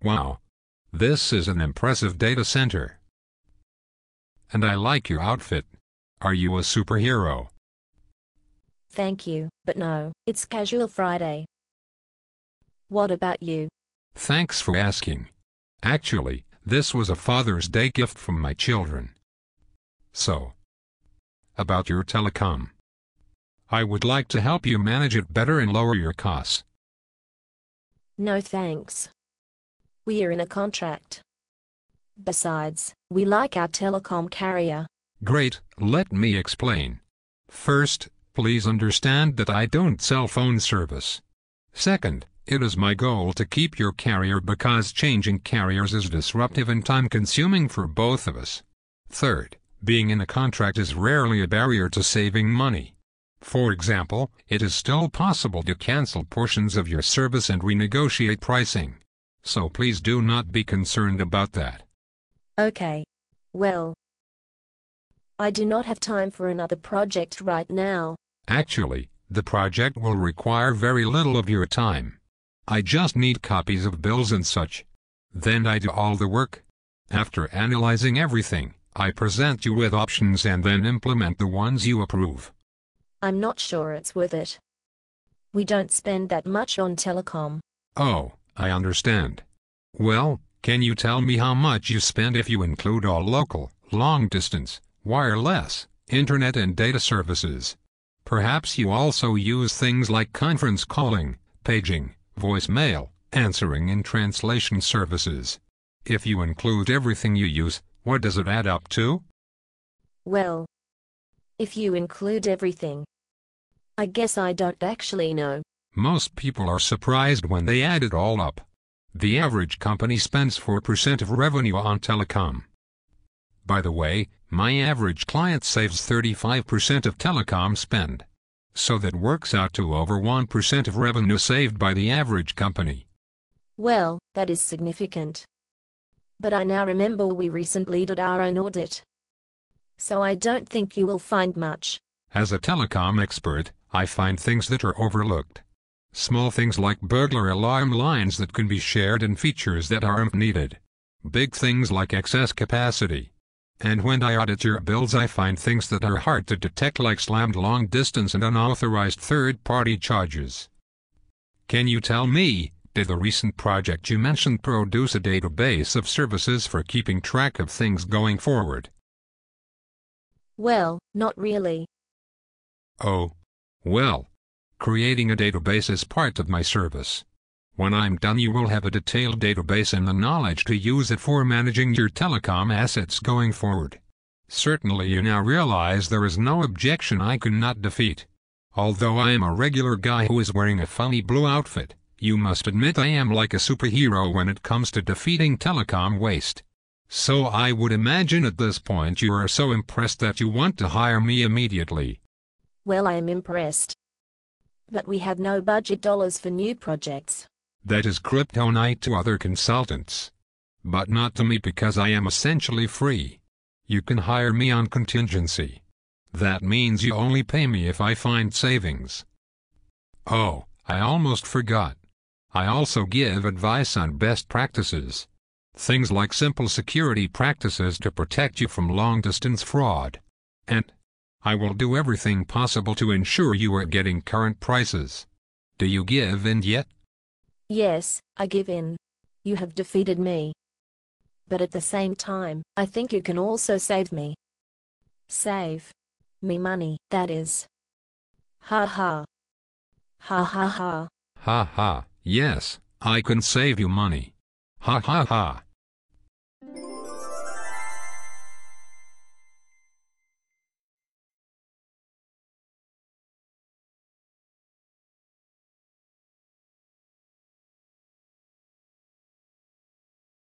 Wow. This is an impressive data center. And I like your outfit. Are you a superhero? Thank you, but no, it's Casual Friday. What about you? Thanks for asking. Actually, this was a Father's Day gift from my children. So, about your telecom. I would like to help you manage it better and lower your costs. No thanks. We are in a contract. Besides, we like our telecom carrier. Great, let me explain. First, please understand that I don't sell phone service. Second, it is my goal to keep your carrier because changing carriers is disruptive and time-consuming for both of us. Third, being in a contract is rarely a barrier to saving money. For example, it is still possible to cancel portions of your service and renegotiate pricing. So please do not be concerned about that. Okay. Well, I do not have time for another project right now. Actually, the project will require very little of your time. I just need copies of bills and such. Then I do all the work. After analyzing everything, I present you with options and then implement the ones you approve. I'm not sure it's worth it. We don't spend that much on telecom. Oh, I understand. Well, can you tell me how much you spend if you include all local, long-distance, wireless, internet and data services? Perhaps you also use things like conference calling, paging, voicemail, answering and translation services. If you include everything you use, what does it add up to? Well, if you include everything, I guess I don't actually know. Most people are surprised when they add it all up. The average company spends 4% of revenue on telecom. By the way, my average client saves 35% of telecom spend. So that works out to over 1% of revenue saved by the average company. Well, that is significant. But I now remember we recently did our own audit. So I don't think you will find much. As a telecom expert, I find things that are overlooked. Small things like burglar alarm lines that can be shared and features that aren't needed. Big things like excess capacity. And when I audit your bills, I find things that are hard to detect, like slammed long distance and unauthorized third-party charges. Can you tell me, did the recent project you mentioned produce a database of services for keeping track of things going forward? Well, not really. Oh. Well, creating a database is part of my service. When I'm done, you will have a detailed database and the knowledge to use it for managing your telecom assets going forward. Certainly you now realize there is no objection I cannot defeat. Although I am a regular guy who is wearing a funny blue outfit, you must admit I am like a superhero when it comes to defeating telecom waste. So I would imagine at this point you are so impressed that you want to hire me immediately. Well, I am impressed. But we have no budget dollars for new projects. That is kryptonite to other consultants. But not to me, because I am essentially free. You can hire me on contingency. That means you only pay me if I find savings. Oh, I almost forgot. I also give advice on best practices. Things like simple security practices to protect you from long-distance fraud. And I will do everything possible to ensure you are getting current prices. Do you give in yet? Yes, I give in. You have defeated me. But at the same time, I think you can also save me. Save me money, that is. Ha ha. Ha ha ha. Ha ha, yes, I can save you money. Ha ha ha.